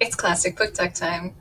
It's classic book talk time.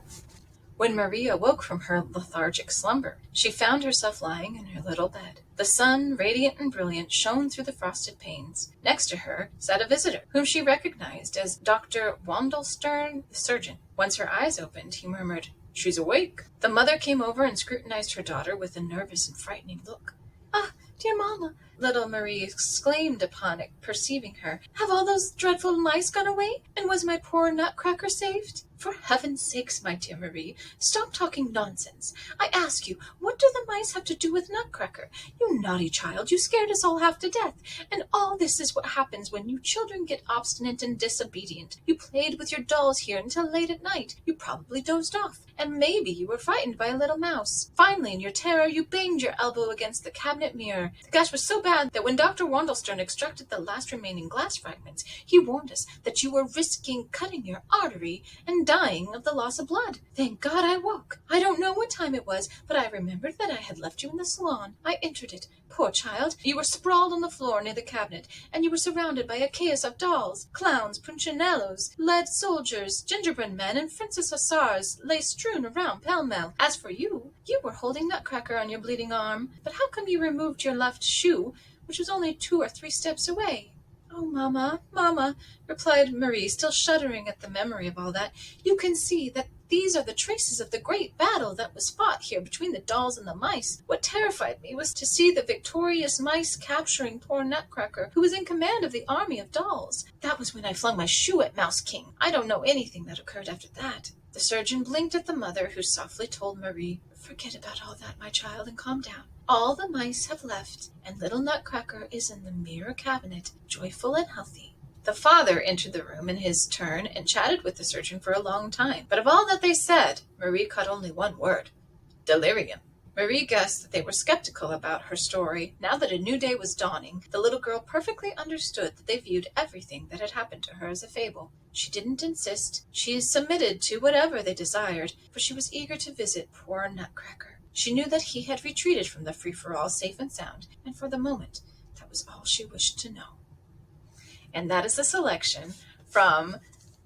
When Marie awoke from her lethargic slumber, she found herself lying in her little bed. The sun, radiant and brilliant, shone through the frosted panes. Next to her sat a visitor, whom she recognized as Dr. Wandelstern, the surgeon. Once her eyes opened, he murmured, "She's awake." The mother came over and scrutinized her daughter with a nervous and frightening look. "Ah, dear mamma," little Marie exclaimed upon perceiving her, "have all those dreadful mice gone away? And was my poor Nutcracker saved?" "For heaven's sakes, my dear Marie, stop talking nonsense. I ask you, what do the mice have to do with Nutcracker? You naughty child, you scared us all half to death. And all this is what happens when you children get obstinate and disobedient. You played with your dolls here until late at night. You probably dozed off. And maybe you were frightened by a little mouse. Finally, in your terror, you banged your elbow against the cabinet mirror. The gash was so bad that when Dr. Wandelstern extracted the last remaining glass fragments, he warned us that you were risking cutting your artery and dying of the loss of blood. Thank God I woke. I don't know what time it was, but I remembered that I had left you in the salon. I entered it. Poor child, you were sprawled on the floor near the cabinet, and you were surrounded by a chaos of dolls. Clowns, punchinellos, lead soldiers, gingerbread men, and Francis hussars lay strewn around pell-mell. As for you, you were holding Nutcracker on your bleeding arm. But how come you removed your left shoe, which was only 2 or 3 steps away?" "Oh, mamma, mamma," replied Marie, still shuddering at the memory of all that, "you can see that these are the traces of the great battle that was fought here between the dolls and the mice. What terrified me was to see the victorious mice capturing poor Nutcracker, who was in command of the army of dolls. That was when I flung my shoe at Mouse King. I don't know anything that occurred after that." The surgeon blinked at the mother, who softly told Marie, "Forget about all that, my child, and calm down. All the mice have left, and little Nutcracker is in the mirror cabinet, joyful and healthy." The father entered the room in his turn and chatted with the surgeon for a long time. But of all that they said, Marie caught only one word: delirium. Marie guessed that they were skeptical about her story. Now that a new day was dawning, the little girl perfectly understood that they viewed everything that had happened to her as a fable. She didn't insist. She submitted to whatever they desired, for she was eager to visit poor Nutcracker. She knew that he had retreated from the free-for-all safe and sound, and for the moment, that was all she wished to know. And that is a selection from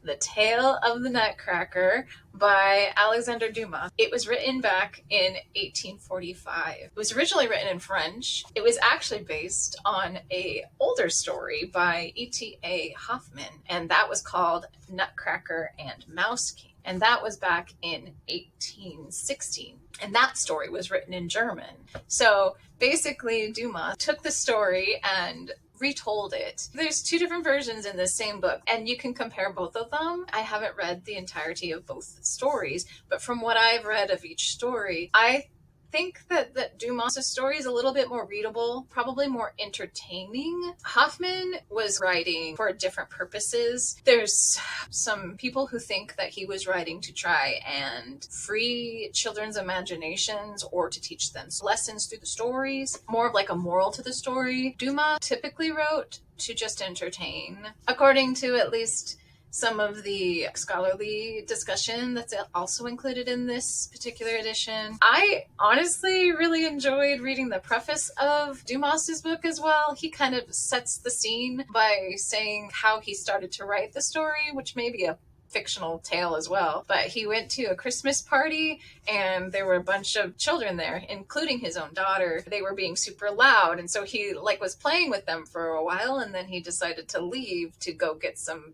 The Tale of the Nutcracker by Alexandre Dumas. It was written back in 1845. It was originally written in French. It was actually based on an older story by E.T.A. Hoffmann, and that was called Nutcracker and Mouse King. And that was back in 1816. And that story was written in German. So basically, Dumas took the story and retold it. There's 2 different versions in the same book, and you can compare both of them. I haven't read the entirety of both stories, but from what I've read of each story, I think that Dumas' story is a little bit more readable, probably more entertaining. Hoffmann was writing for different purposes. There's some people who think that he was writing to try and free children's imaginations or to teach them lessons through the stories, more of like a moral to the story. Dumas typically wrote to just entertain, according to at least some of the scholarly discussion that's also included in this particular edition. I honestly really enjoyed reading the preface of Dumas's book as well. He kind of sets the scene by saying how he started to write the story, which may be a fictional tale as well. But he went to a Christmas party and there were a bunch of children there, including his own daughter. They were being super loud, and so he was playing with them for a while, and then he decided to leave to go get some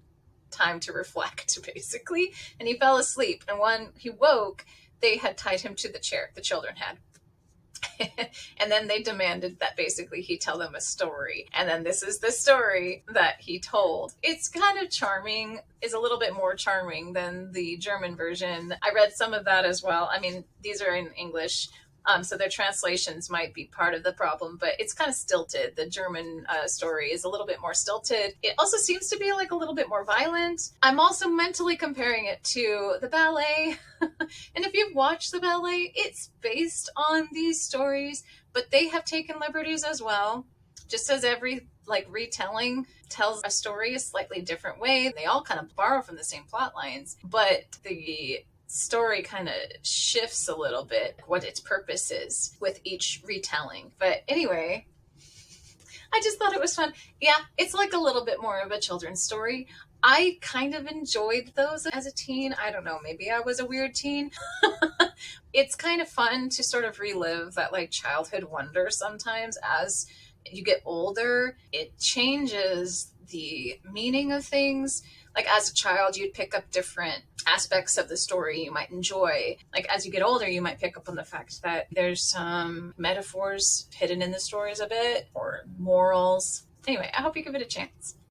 time to reflect, basically, and he fell asleep. And when he woke, they had tied him to the chair, the children had. And then they demanded that basically he tell them a story. And then this is the story that he told. It's kind of charming, is a little bit more charming than the German version. I read some of that as well. I mean, these are in English, so their translations might be part of the problem, but it's kind of stilted. The German story is a little bit more stilted. It also seems to be a little bit more violent. I'm also mentally comparing it to the ballet. And if you've watched the ballet, it's based on these stories, but they have taken liberties as well. Just as every retelling tells a story a slightly different way. They all kind of borrow from the same plot lines, but the story kind of shifts a little bit what its purpose is with each retelling. But anyway, I just thought it was fun. Yeah, it's a little bit more of a children's story. I kind of enjoyed those as a teen. I don't know, maybe I was a weird teen. It's kind of fun to sort of relive that like childhood wonder sometimes as you get older. It changes the meaning of things. Like as a child, you'd pick up different aspects of the story you might enjoy. Like as you get older, you might pick up on the fact that there's some metaphors hidden in the stories a bit or morals. Anyway, I hope you give it a chance.